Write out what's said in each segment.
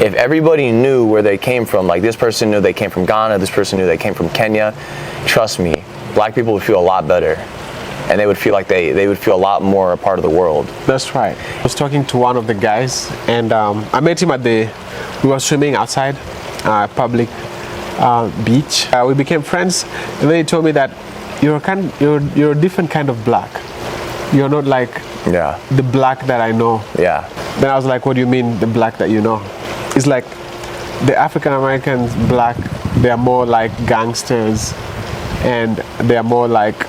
If everybody knew where they came from, like this person knew they came from Ghana, this person knew they came from Kenya, trust me, black people would feel a lot better. And they would feel like they would feel a lot more a part of the world. That's right. I was talking to one of the guys, and I met him we were swimming outside public beach. We became friends, and then he told me that you're a different kind of black. You're not like the black that I know. Yeah. Then I was like, what do you mean the black that you know? It's like the African Americans black, they are more like gangsters, and they are more like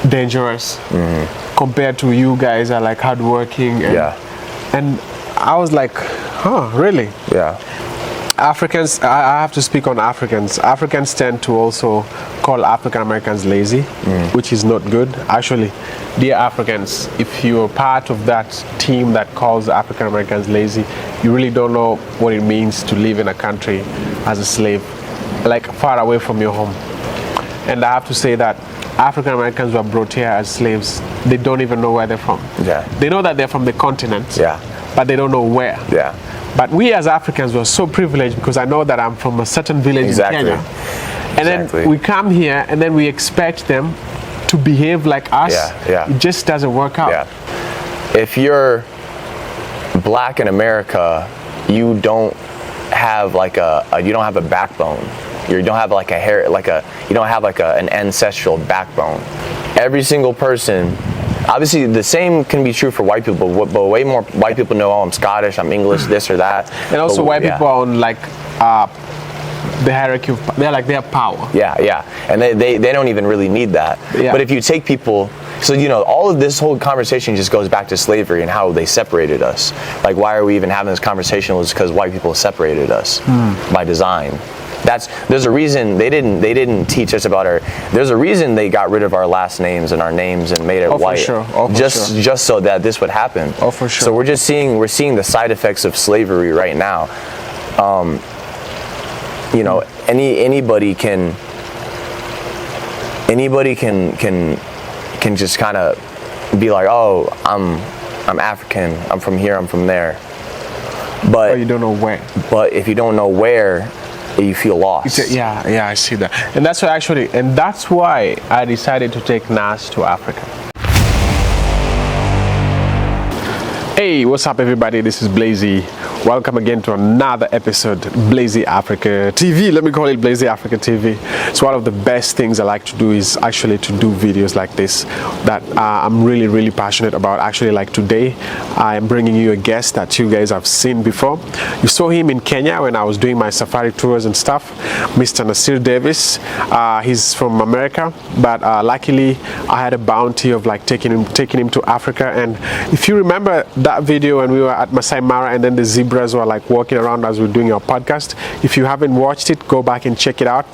dangerous compared to you guys are like hardworking. And I was like, huh, really? Yeah. Africans, I have to speak on Africans. Africans tend to also call African Americans lazy, which is not good. Actually, dear Africans, if you're part of that team that calls African Americans lazy, you really don't know what it means to live in a country as a slave, like far away from your home. And I have to say that African Americans were brought here as slaves. They don't even know where they're from. Yeah. They know that they're from the continent, but they don't know where. Yeah. But we as Africans were so privileged because I know that I'm from a certain village in Kenya. And then we come here and then we expect them to behave like us. It just doesn't work out. If you're black in America, you don't have like you don't have a backbone. You don't have like you don't have like an ancestral backbone. Every single person, obviously the same can be true for white people, but way more white people know, oh, I'm Scottish, I'm English, this or that. And also white people are on like the hierarchy of, they have power. And they don't even really need that. But if you take people, so all of this whole conversation just goes back to slavery and how they separated us. Like, why are we even having this conversation? Was because white people separated us by design. There's a reason they didn't teach us about there's a reason they got rid of our last names and our names and made it white. For sure. Just so that this would happen. Oh, for sure. So we're seeing the side effects of slavery right now. Anybody can just kind of be like, oh, I'm African, I'm from here, I'm from there. But you don't know where. But if you don't know where, you feel lost. I see that. And that's why I decided to take Nas to Africa. Hey, what's up everybody? This is Blazey. Welcome again to another episode, Blazey Afrika TV. Let me call it Blazey Afrika TV. So one of the best things I like to do is actually to do videos like this that I'm really passionate about. Actually, like today, I am bringing you a guest that you guys have seen before. You saw him in Kenya when I was doing my safari tours and stuff, Mr. Nasir Davis. He's from America, but luckily I had a bounty of like taking him to Africa. And if you remember that video when we were at Masai Mara and then the zebras were like walking around as we were doing our podcast, if you haven't watched it, go back and check it out.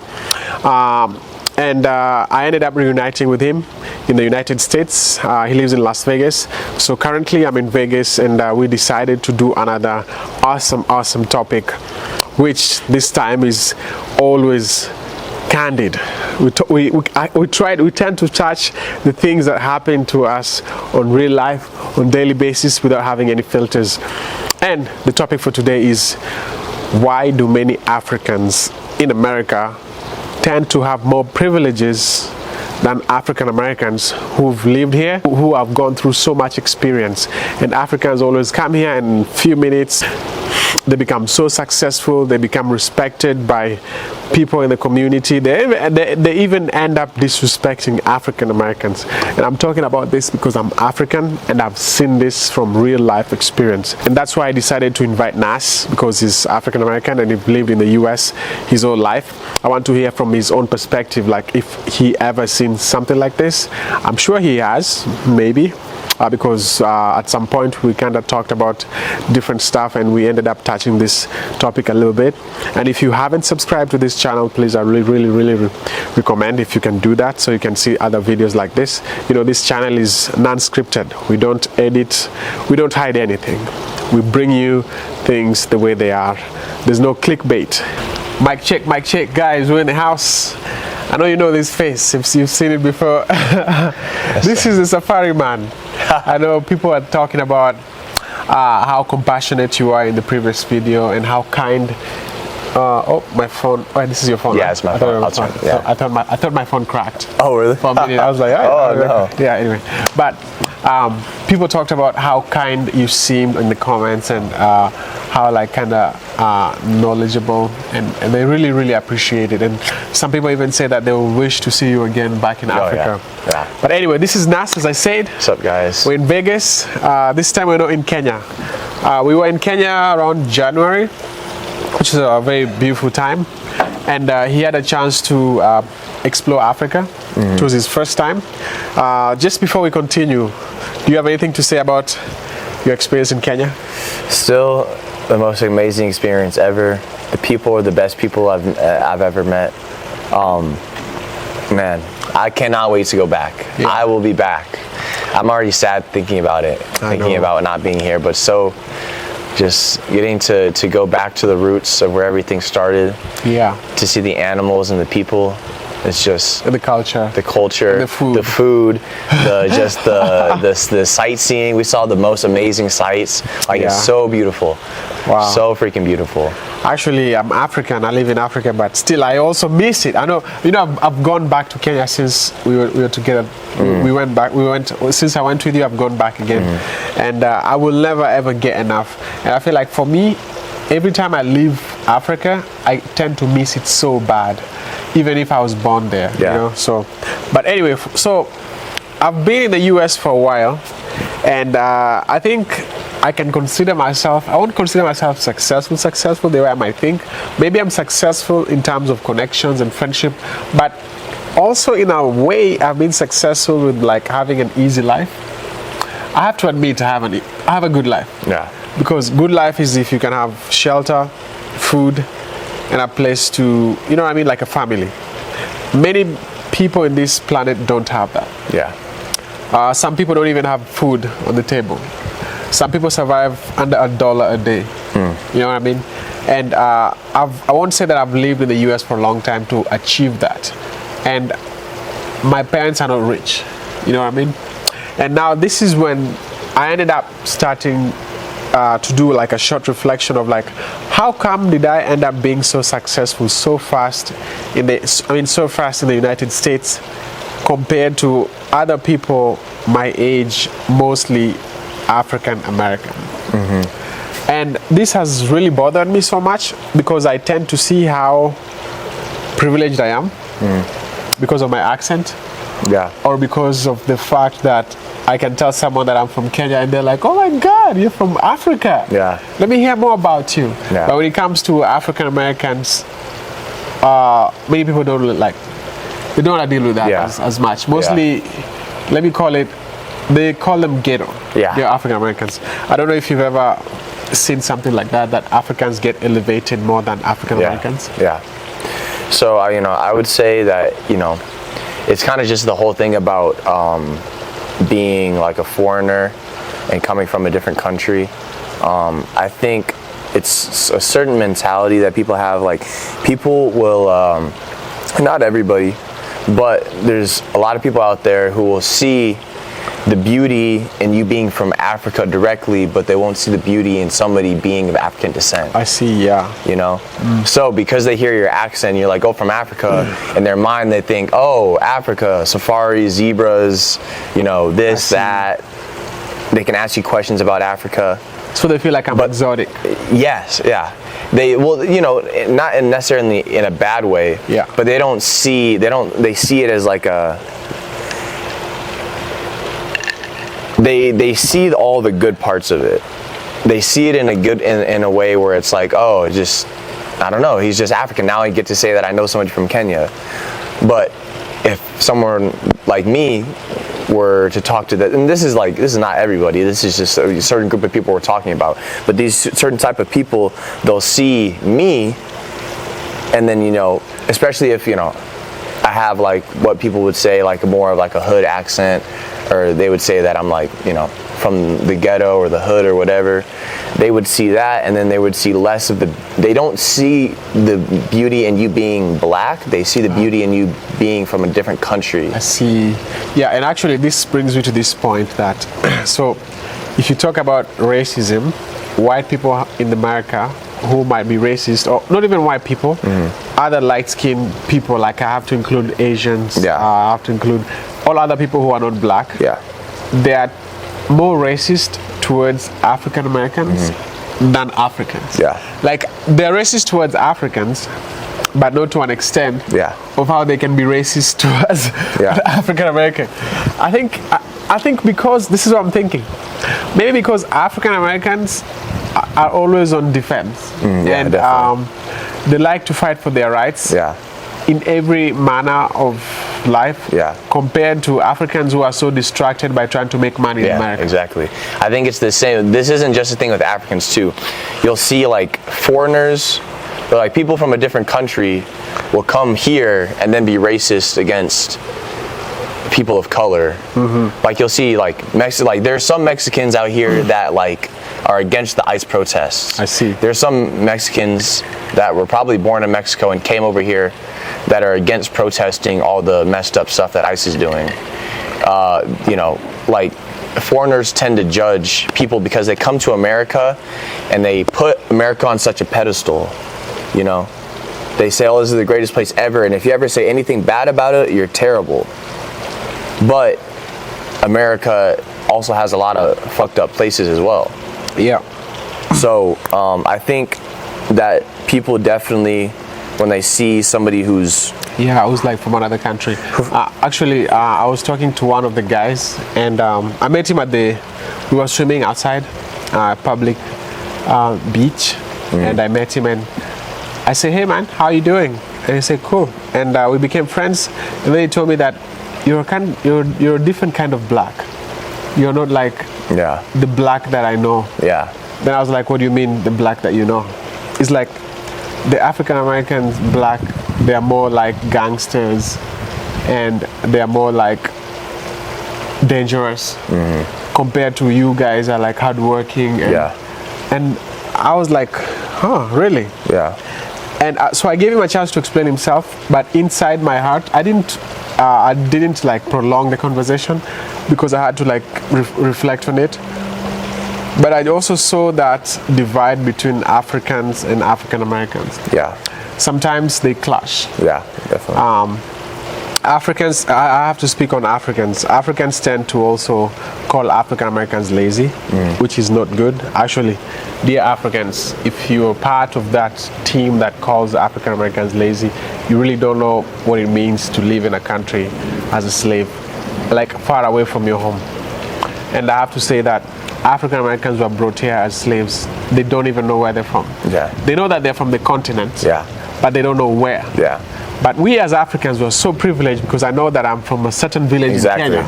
I ended up reuniting with him in the United States. He lives in Las Vegas. So currently I'm in Vegas, and we decided to do another awesome topic, which this time is always candid. We tend to touch the things that happen to us on real life, on daily basis, without having any filters. And the topic for today is, why do many Africans in America tend to have more privileges than African Americans who've lived here, who have gone through so much experience? And Africans always come here and in a few minutes they become so successful, they become respected by people in the community. They even end up disrespecting African Americans. And I'm talking about this because I'm African and I've seen this from real life experience. And that's why I decided to invite Nas, because he's African American and he's lived in the US his whole life. I want to hear from his own perspective, like if he ever seen something like this. I'm sure he has, maybe. Because at some point we kind of talked about different stuff and we ended up touching this topic a little bit. And if you haven't subscribed to this channel, please, I really recommend if you can do that, so you can see other videos like this. This channel is non-scripted. We don't edit, we don't hide anything. We bring you things the way they are. There's no clickbait. Mic check, guys, we're in the house. I know you know this face if you've seen it before. This is the Safari Man. I know people are talking about how compassionate you are in the previous video, and how kind. Oh, my phone. Oh, this is your phone. Yeah, right? it's my phone. I thought my phone cracked. Oh, really? For a minute, I was like, oh no. Yeah. Anyway, but people talked about how kind you seemed in the comments, and how like kind of knowledgeable, and they really appreciate it. And some people even say that they will wish to see you again back in Africa. Yeah. But anyway, this is Nas, as I said. What's up, guys? We're in Vegas. This time we're not in Kenya. We were in Kenya around January, which is a very beautiful time, and he had a chance to explore Africa. It was his first time. Just before we continue, do you have anything to say about your experience in Kenya? Still the most amazing experience ever. The people are the best people I've ever met. Man, I cannot wait to go back. Yeah. I will be back. I'm already sad thinking about it, thinking about not being here, but so just getting to go back to the roots of where everything started. Yeah. To see the animals and the people. It's just And the culture. the culture, The food. the sightseeing. We saw the most amazing sights. Like Yeah. it's so beautiful. Wow. So freaking beautiful. Actually, I'm African. I live in Africa, but still, I also miss it. I know, I've gone back to Kenya since we were together. We went back. Since I went with you. I've gone back again, and I will never ever get enough. And I feel like for me, every time I leave Africa, I tend to miss it so bad, even if I was born there. Yeah. So, but anyway, so I've been in the US for a while, and I think I can consider myself, I won't consider myself successful the way I might think. Maybe I'm successful in terms of connections and friendship, but also in a way I've been successful with like having an easy life. I have to admit I have a good life. Yeah. Because good life is if you can have shelter, food, and a place to, you know what I mean, like a family. Many people in this planet don't have that. Yeah. Some people don't even have food on the table. Some people survive under $1 a day. You know what I mean? And I won't say that I've lived in the US for a long time to achieve that. And my parents are not rich. You know what I mean? And now this is when I ended up starting to do like a short reflection of like, how come did I end up being so successful so fast so fast in the United States compared to other people my age, mostly African American. And this has really bothered me so much because I tend to see how privileged I am because of my accent. Yeah. Or because of the fact that I can tell someone that I'm from Kenya and they're like, oh my God, you're from Africa. Yeah. Let me hear more about you. Yeah. But when it comes to African Americans, many people don't really they don't want to deal with that as much. Mostly, let me call it, they call them ghetto. Yeah. They're African Americans. I don't know if you've ever seen something like that Africans get elevated more than African Americans. Yeah. So, I would say that, it's kind of just the whole thing about being like a foreigner and coming from a different country. I think it's a certain mentality that people have. Like, people will, not everybody, but there's a lot of people out there who will see the beauty in you being from Africa directly, but they won't see the beauty in somebody being of African descent. I see, yeah. So because they hear your accent, you're like, oh, from Africa. In their mind, they think, oh, Africa, safari, zebras, this, that. They can ask you questions about Africa. So they feel like I'm exotic. Yes, yeah. They not necessarily in a bad way. Yeah. But they see it as like a. They see all the good parts of it. They see it in a way where it's like, oh, I don't know, he's just African. Now I get to say that I know somebody from Kenya. But if someone like me were to talk to that, and this is not everybody, this is just a certain group of people we're talking about, but these certain type of people, they'll see me, and then especially if I have like what people would say like more of like a hood accent, or they would say that I'm like from the ghetto or the hood or whatever. They would see that, and then they would see less of they don't see the beauty in you being black. They see the beauty in you being from a different country. I see. Yeah, and actually this brings me to this point that, so if you talk about racism, white people in America who might be racist, or not even white people, other light-skinned people, like I have to include Asians, I have to include all other people who are not black, they are more racist towards African Americans than Africans. Like, they're racist towards Africans, but not to an extent of how they can be racist towards African American. I think because, this is what I'm thinking, maybe because African Americans are always on defense, and they like to fight for their rights in every manner of life, compared to Africans who are so distracted by trying to make money in America. Exactly. I think it's the same. This isn't just a thing with Africans too. You'll see like foreigners, or like people from a different country will come here and then be racist against people of color. Like you'll see like there's some Mexicans out here that like are against the ICE protests. I see. There's some Mexicans that were probably born in Mexico and came over here that are against protesting all the messed up stuff that ICE is doing. You know, like foreigners tend to judge people because they come to America and they put America on such a pedestal, you know. They say, oh, this is the greatest place ever, and if you ever say anything bad about it, you're terrible. But America also has a lot of fucked up places as well. So I think that people definitely, when they see somebody who's who's like from another country. Actually, I was talking to one of the guys, and I met him we were swimming outside public beach, and I met him, and I said, hey man, how are you doing? And he said, cool. And we became friends, and then he told me that you're a different kind of black. You're not like the black that I know. Then I was like, what do you mean, the black that you know? It's like the African Americans black, they are more like gangsters, and they are more like dangerous compared to you guys are like hardworking. And I was like, huh, really? And so I gave him a chance to explain himself, but inside my heart, I didn't like prolong the conversation because I had to like reflect on it. But I also saw that divide between Africans and African Americans. Sometimes they clash. Definitely. Africans, I have to speak on Africans. Africans tend to also call African Americans lazy, which is not good. Actually, dear Africans, if you're part of that team that calls African Americans lazy, you really don't know what it means to live in a country as a slave, like far away from your home. And I have to say that African Americans were brought here as slaves. They don't even know where they're from. They know that they're from the continent, but they don't know where. But we as Africans were so privileged because I know that I'm from a certain village in Kenya.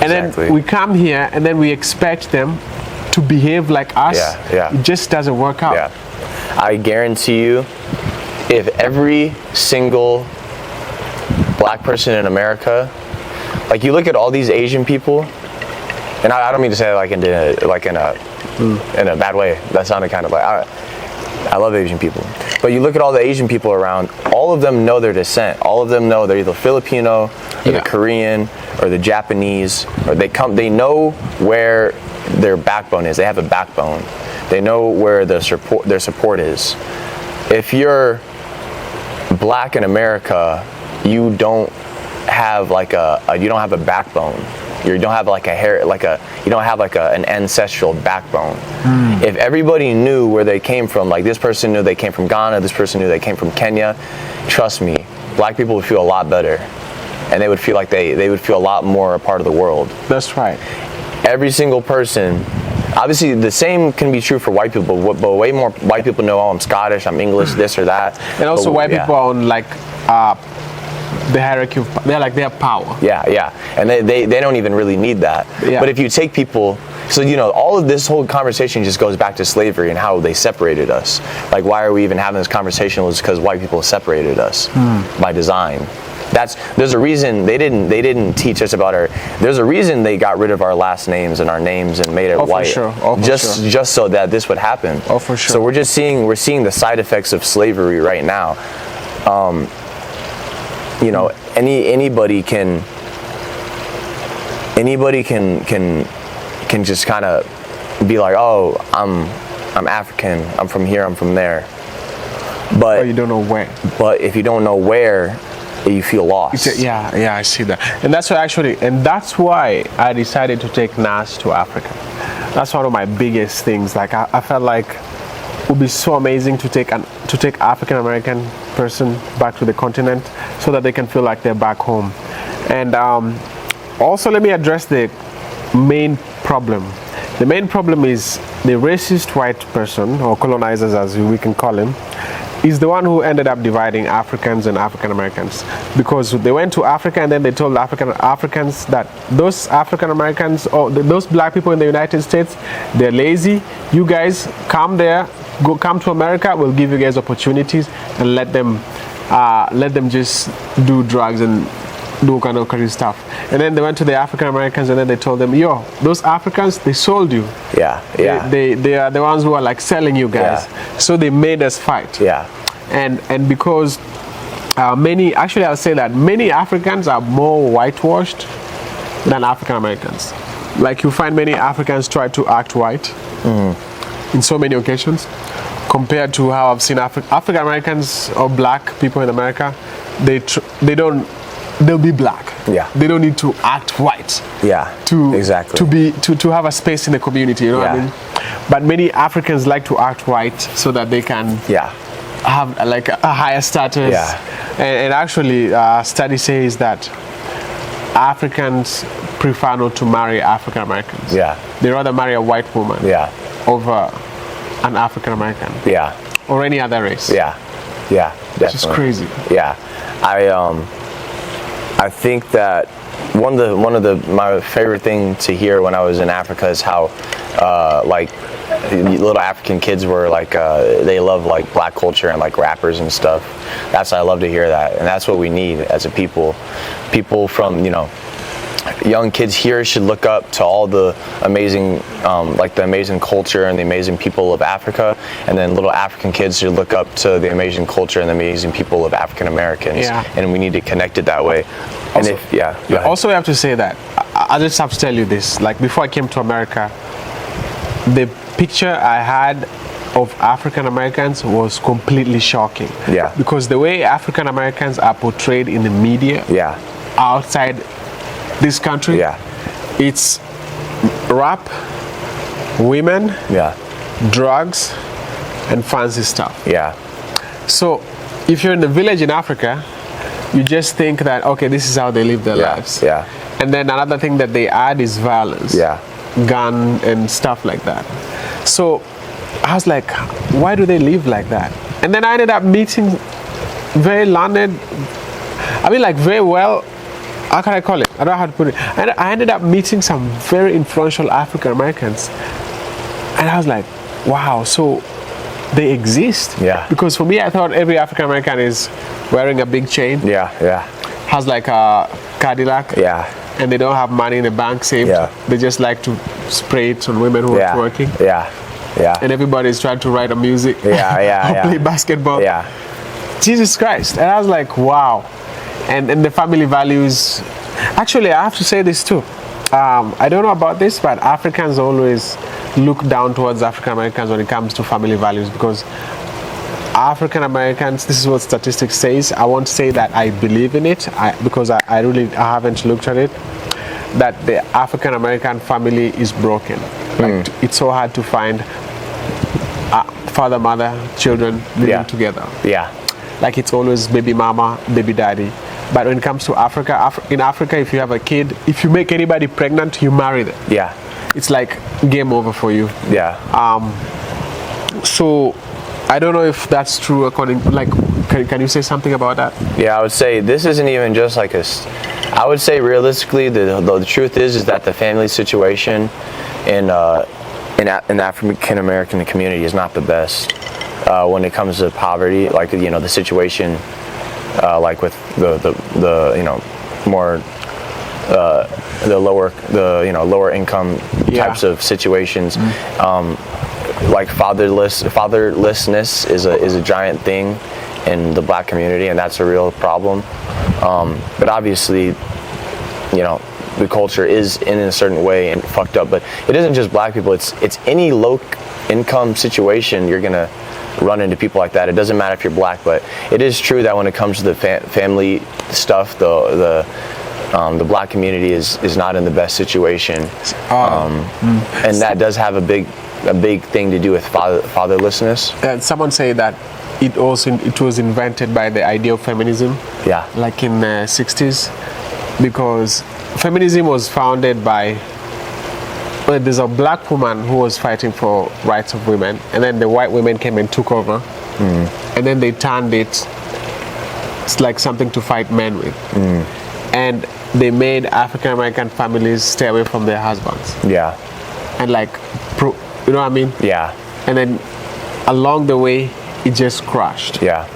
And then we come here and then we expect them to behave like us. It just doesn't work out. I guarantee you, if every single black person in America, like you look at all these Asian people, and I don't mean to say it like in a bad way. That sounded kind of like I love Asian people, but you look at all the Asian people around. All of them know their descent. All of them know they're either Filipino or the Korean or the Japanese, or they know where their backbone is. They have a backbone. They know where their support is. If you're black in America, you don't have like you don't have a backbone. You don't have like you don't have like an ancestral backbone. If everybody knew where they came from, like this person knew they came from Ghana, this person knew they came from Kenya, trust me, black people would feel a lot better, and they would feel like they would feel a lot more a part of the world. That's right. Every single person. Obviously, the same can be true for white people, but way more white people know, oh, I'm Scottish, I'm English, this or that. And also, white people are on like the hierarchy of, they have power. And they don't even really need that. But if you take people, so you know, all of this whole conversation just goes back to slavery and how they separated us. Like, why are we even having this conversation? Was because white people separated us by design. There's a reason they didn't teach us about there's a reason they got rid of our last names and our names and made it white. Just so that this would happen. For sure. So we're seeing the side effects of slavery right now. You know, anybody can just kind of be like, oh, I'm African, I'm from here, I'm from there. But you don't know where. But if you don't know where, you feel lost. I see that. And that's why I decided to take NAS to Africa. That's one of my biggest things. Like I felt like it would be so amazing to take African American person back to the continent so that they can feel like they're back home. And also let me address the main problem. The main problem is the racist white person, or colonizers as we can call him, is the one who ended up dividing Africans and African Americans, because they went to Africa and then they told Africans that those African Americans or those black people in the United States, they're lazy. You guys come there, come to America, we'll give you guys opportunities and let them just do drugs and do kind of crazy stuff. And then they went to the African Americans and then they told them, yo, those Africans, they sold you. They are the ones who are like selling you guys. So they made us fight. And because I'll say that many Africans are more whitewashed than African Americans. Like you find many Africans try to act white in so many occasions, compared to how I've seen African Americans or black people in America. They'll be black. They don't need to act white. To have a space in the community. You know what I mean? But many Africans like to act white so that they can have like a higher status. And actually, study says that Africans prefer not to marry African Americans. They rather marry a white woman over an African American. Or any other race. Definitely. Which is crazy. I think that one of my favorite thing to hear when I was in Africa is how like little African kids were like they love like black culture and like rappers and stuff. I love to hear that, and that's what we need as a people. People from young kids here should look up to all the amazing like the amazing culture and the amazing people of Africa, and then little African kids should look up to the amazing culture and the amazing people of African Americans, and we need to connect it that way. Also, also I have to say that I just have to tell you this, like before I came to America, the picture I had of African Americans was completely shocking, because the way African Americans are portrayed in the media outside this country, it's rap, women, drugs, and fancy stuff. So if you're in the village in Africa, you just think that, okay, this is how they live their lives. And then another thing that they add is violence, gun and stuff like that. So I was like, why do they live like that? And then I ended up meeting very learned, very well, how can I call it? I don't know how to put it. And I ended up meeting some very influential African Americans. And I was like, wow, so they exist? Because for me, I thought every African American is wearing a big chain. Has like a Cadillac. And they don't have money in the bank saved. They just like to spray it on women who are working. And everybody's trying to write a music. Or play basketball. Jesus Christ. And I was like, wow. And the family values. Actually, I have to say this too. I don't know about this, but Africans always look down towards African Americans when it comes to family values, because African Americans, this is what statistics says. I won't say that I believe in it, because I haven't looked at it, that the African American family is broken. Like it's so hard to find father, mother, children living together. Like it's always baby mama, baby daddy. But when it comes to Africa, in Africa, if you have a kid, if you make anybody pregnant, you marry them. It's like game over for you. So I don't know if that's true according, like, can you say something about that? I would say this isn't even just like I would say realistically, the truth is that the family situation in the African American community is not the best when it comes to poverty. Like, the situation like with the more the lower income types of situations. Like fatherlessness is a giant thing in the black community, and that's a real problem. But obviously, the culture is in a certain way and fucked up. But it isn't just black people. It's any low income situation you're gonna run into people like that. It doesn't matter if you're black, but it is true that when it comes to the family stuff, the black community is not in the best situation, and that does have a big thing to do with fatherlessness. And someone say that it was invented by the idea of feminism. Yeah. Like in the 60s, because feminism was founded by. Well, there's a black woman who was fighting for rights of women, and then the white women came and took over, and then they turned it. It's like something to fight men with, and they made African American families stay away from their husbands. Yeah. And like, you know what I mean? Yeah. And then along the way, it just crashed. Yeah.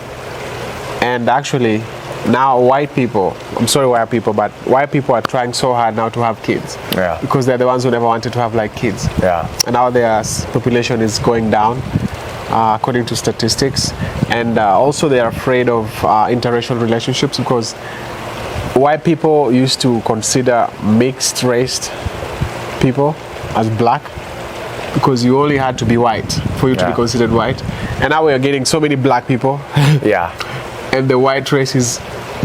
And actually, now white people, I'm sorry white people, but white people are trying so hard now to have kids. Yeah. Because they're the ones who never wanted to have like kids. Yeah. And now their population is going down, according to statistics. And also they're afraid of interracial relationships, because white people used to consider mixed race people as black, because you only had to be white for you to be considered white. And now we're getting so many black people. Yeah. And the white race is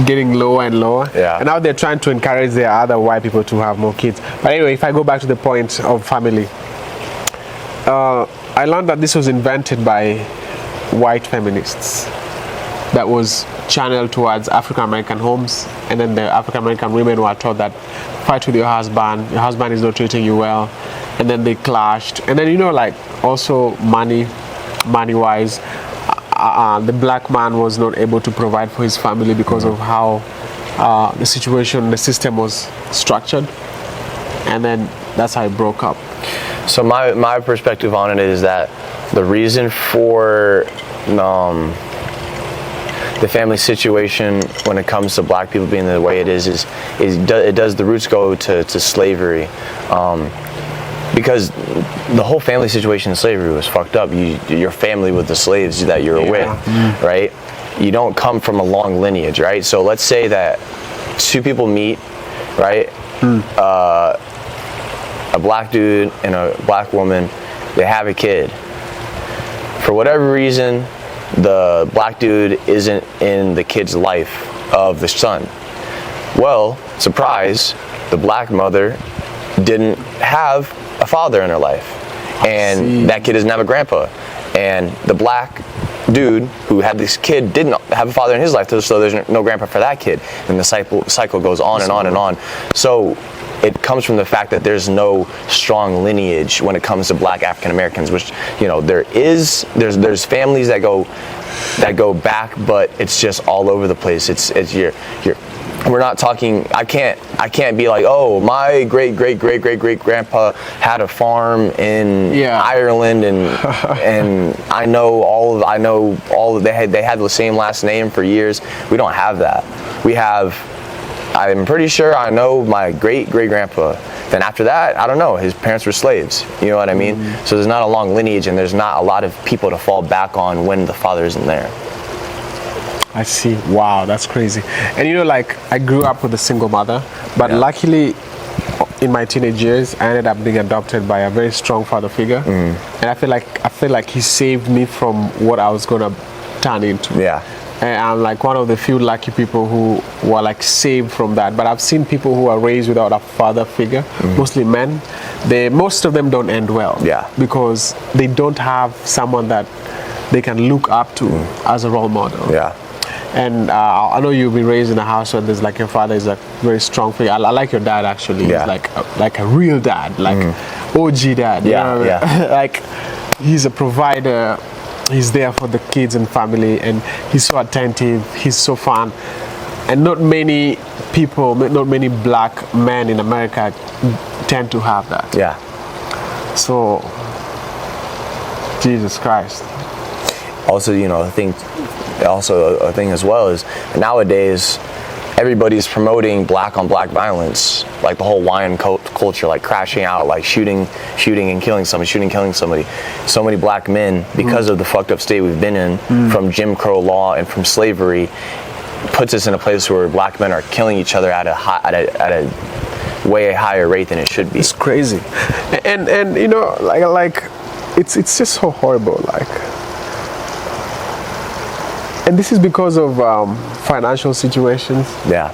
getting lower and lower. Yeah. And now they're trying to encourage their other white people to have more kids. But anyway, if I go back to the point of family, I learned that this was invented by white feminists that was channeled towards African American homes, and then the African American women were taught that fight with your husband is not treating you well, and then they clashed. And then, you know, like also money wise, the black man was not able to provide for his family because of how the system was structured, and then that's how it broke up. So my perspective on it is that the reason for the family situation when it comes to black people being the way it is the roots go to slavery, because the whole family situation in slavery was fucked up. Your family with the slaves that you're with, right? You don't come from a long lineage, right? So let's say that two people meet, right? A black dude and a black woman, they have a kid. For whatever reason, the black dude isn't in the kid's life of the son. Well, surprise, the black mother didn't have a father in her life, and that kid doesn't have a grandpa, and the black dude who had this kid didn't have a father in his life, so there's no grandpa for that kid, and the cycle goes on and on and on. So it comes from the fact that there's no strong lineage when it comes to black African Americans, which, you know, there's families that go back, but it's just all over the place. We're not talking. I can't be like, oh, my great grandpa had a farm in Ireland, and I know all. They had the same last name for years. We don't have that. We have. I'm pretty sure I know my great grandpa. Then after that, I don't know. His parents were slaves. You know what I mean? So there's not a long lineage, and there's not a lot of people to fall back on when the father isn't there. I see. Wow, that's crazy. And you know, like, I grew up with a single mother, but luckily, in my teenage years, I ended up being adopted by a very strong father figure, and I feel like he saved me from what I was gonna turn into. Yeah. And I'm like one of the few lucky people who were like saved from that. But I've seen people who are raised without a father figure, mostly men. Most of them don't end well. Yeah. Because they don't have someone that they can look up to as a role model. Yeah. And I know you've been raised in a house where there's like your father is a very strong figure. I like your dad actually. Yeah. He's like a real dad, like OG dad. Yeah. You know? Like he's a provider. He's there for the kids and family, and he's so attentive. He's so fun, and not many people, not many black men in America tend to have that. Yeah. So, Jesus Christ. Also, you know, a thing as well is nowadays everybody's promoting black on black violence, like the whole Hawaiian culture, like crashing out, like shooting and killing somebody. So many black men, because of the fucked up state we've been in, from Jim Crow law and from slavery, puts us in a place where black men are killing each other at a way higher rate than it should be. It's crazy, and you know, like it's just so horrible, like. And this is because of financial situations. Yeah.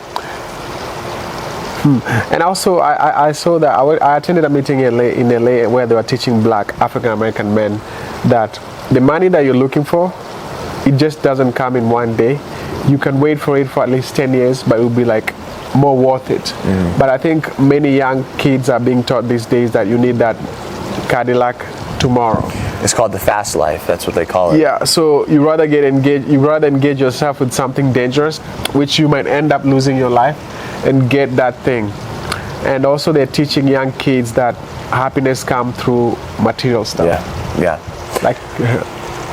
And also, I saw that I attended a meeting in LA where they were teaching Black African American men that the money that you're looking for, it just doesn't come in one day. You can wait for it for at least 10 years, but it will be like more worth it. But I think many young kids are being taught these days that you need that Cadillac tomorrow. It's called the fast life. That's what they call it. Yeah, so you rather engage yourself with something dangerous, which you might end up losing your life, and get that thing. And also they're teaching young kids that happiness comes through material stuff. Yeah. Like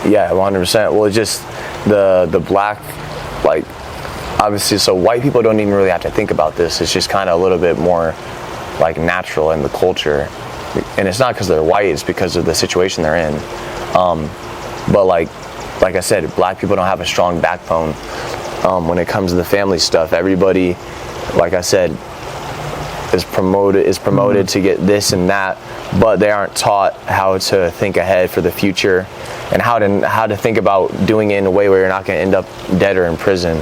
Yeah, 100%. Well, it's just the black, like, obviously, so white people don't even really have to think about this. It's just kind of a little bit more like natural in the culture. And it's not because they're white, it's because of the situation they're in. But like I said, black people don't have a strong backbone when it comes to the family stuff. Everybody, like I said, is promoted to get this and that, but they aren't taught how to think ahead for the future and how to think about doing it in a way where you're not going to end up dead or in prison.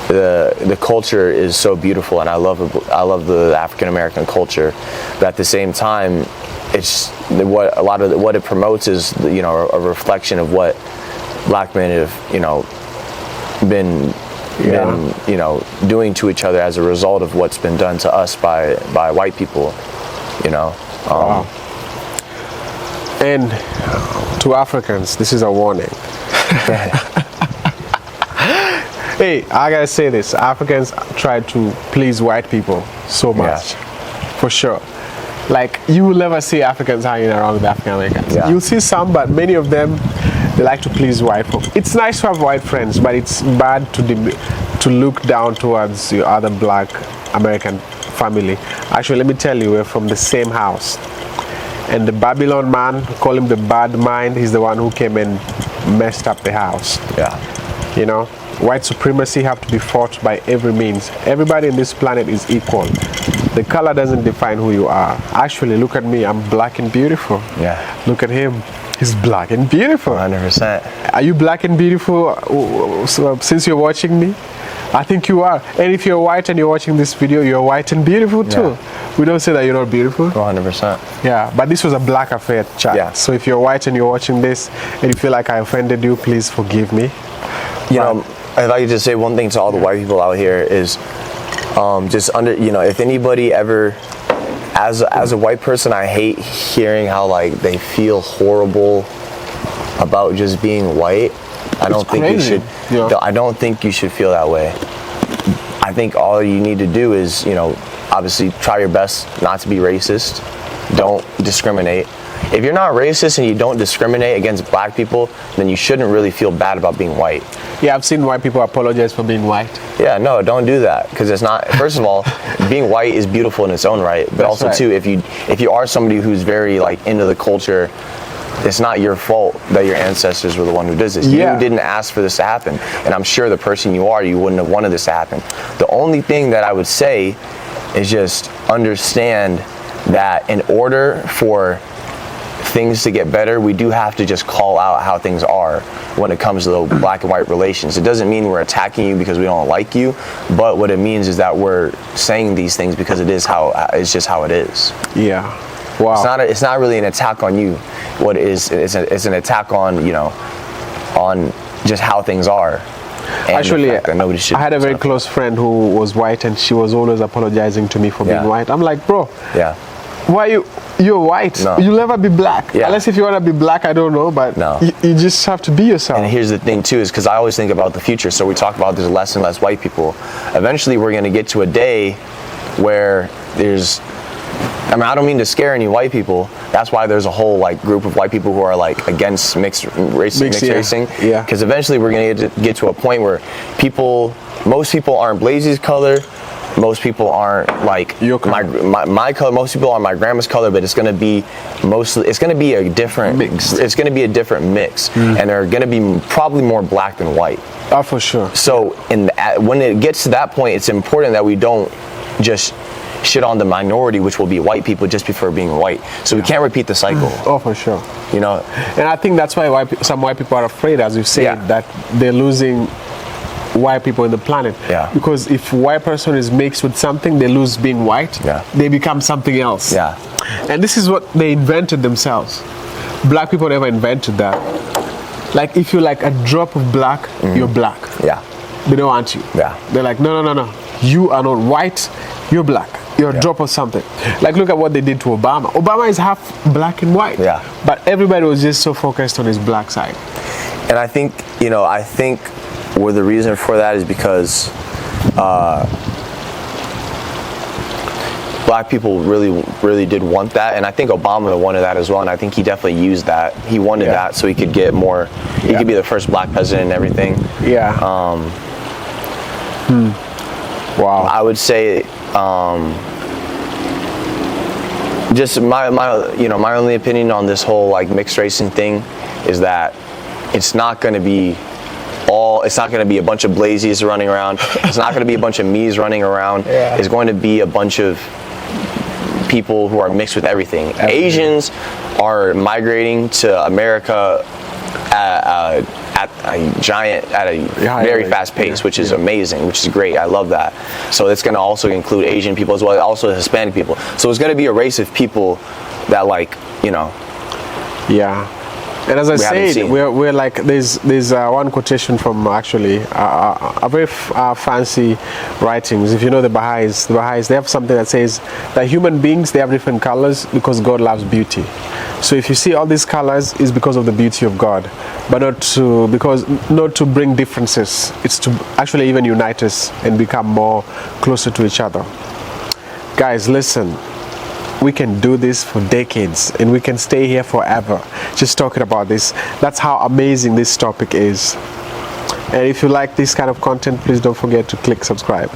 The culture is so beautiful, and I love the African American culture, but at the same time, it's what it promotes is, you know, a reflection of what black men have, you know, been you know, doing to each other as a result of what's been done to us by white people, you know. Wow. And to Africans, this is a warning. Hey, I gotta say this, Africans try to please white people so much, for sure. Like, you will never see Africans hanging around with African Americans. Yeah. You'll see some, but many of them, they like to please white folk. It's nice to have white friends, but it's bad to look down towards your other black American family. Actually, let me tell you, we're from the same house. And the Babylon man, call him the bad mind, he's the one who came and messed up the house. Yeah. You know, white supremacy have to be fought by every means. Everybody in this planet is equal. The color doesn't define who you are. Actually, look at me, I'm black and beautiful. Yeah. Look at him, he's black and beautiful. 100%. Are you black and beautiful since you're watching me? I think you are. And if you're white and you're watching this video, you're white and beautiful too. Yeah. We don't say that you're not beautiful. 100%. Yeah, but this was a black affair, chat. Yeah. So if you're white and you're watching this and you feel like I offended you, please forgive me. You know, if I could just say one thing to all the white people out here is, you know, if anybody ever, as a white person, I hate hearing how like they feel horrible about just being white. I don't think you should. Yeah. I don't think you should feel that way. I think all you need to do is, you know, obviously try your best not to be racist. Don't discriminate. If you're not racist and you don't discriminate against black people, then you shouldn't really feel bad about being white. Yeah, I've seen white people apologize for being white. Yeah, no, don't do that, because it's not. First of all, being white is beautiful in its own right, but That's also right. too, if you are somebody who's very like into the culture, it's not your fault that your ancestors were the one who did this. Yeah. You didn't ask for this to happen, and I'm sure the person you are, you wouldn't have wanted this to happen. The only thing that I would say is just understand that in order for things to get better, we do have to just call out how things are when it comes to the black and white relations. It doesn't mean we're attacking you because we don't like you, but what it means is that we're saying these things because it's just how it is. Yeah. Wow. It's not really an attack on you. What it is, it's an attack on, you know, on just how things are. And actually, I had a very close friend who was white, and she was always apologizing to me for being white. I'm like, bro, why you're white? No. You'll never be black. Yeah. Unless if you want to be black, I don't know, but no. you just have to be yourself. And here's the thing too, is because I always think about the future. So we talk about there's less and less white people. Eventually we're going to get to a day where there's, I mean, I don't mean to scare any white people. That's why there's a whole like group of white people who are like against mixed racing. Yeah. Because eventually we're going to get to a point where most people aren't Blazey's color. Most people aren't like my color. Most people are my grandma's color, but it's going to be a different mix. It's going to be a different mix, and they're going to be probably more black than white. Oh, for sure. So when it gets to that point, it's important that we don't just shit on the minority, which will be white people, just for being white. So we can't repeat the cycle. Oh, for sure. You know, and I think that's why some white people are afraid, as you say, Yeah. that they're losing white people in the planet. Yeah. Because if white person is mixed with something, they lose being white. Yeah. They become something else. Yeah. And this is what they invented themselves. Black people never invented that. Like if you're like a drop of black, you're black. yeah, They don't want you. Yeah. They're like, no. You are not white, you're black. You're a drop of something. Like look at what they did to Obama. Obama is half black and white. Yeah. But everybody was just so focused on his black side. and I think where the reason for that is because black people really did want that, and I think Obama wanted that as well, and I think he definitely used that. He wanted that so he could get more. He could be the first black president and everything. Yeah. Wow. I would say, just my only opinion on this whole like mixed racing thing is that it's not going to be a bunch of Blazeys running around. It's not going to be a bunch of me's running around. Yeah. It's going to be a bunch of people who are mixed with everything. Asians are migrating to America at a very fast pace, which is amazing, which is great. I love that. So it's going to also include Asian people as well, also Hispanic people. So it's going to be a race of people that Yeah. And as I said, we're like, there's one quotation from actually a very fancy writings. If you know the Baha'is, they have something that says that human beings, they have different colors because God loves beauty. So if you see all these colors, it's because of the beauty of God, but not to bring differences. It's to actually even unite us and become more closer to each other. Guys, listen. We can do this for decades and we can stay here forever just talking about this. That's how amazing this topic is. And if you like this kind of content, please don't forget to click subscribe,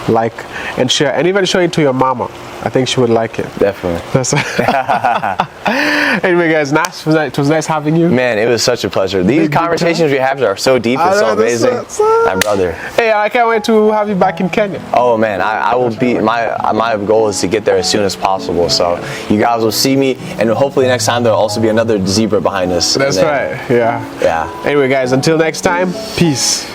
like, and share, and even show it to your mama. I think she would like it. Definitely. Anyway, guys, it was nice having you. Man, it was such a pleasure. These conversations we have are so deep and so amazing. My brother. Hey, I can't wait to have you back in Kenya. Oh man, I will be. My goal is to get there as soon as possible. So you guys will see me, and hopefully next time there'll also be another zebra behind us. That's right. Yeah. Yeah. Anyway, guys, until next time, peace.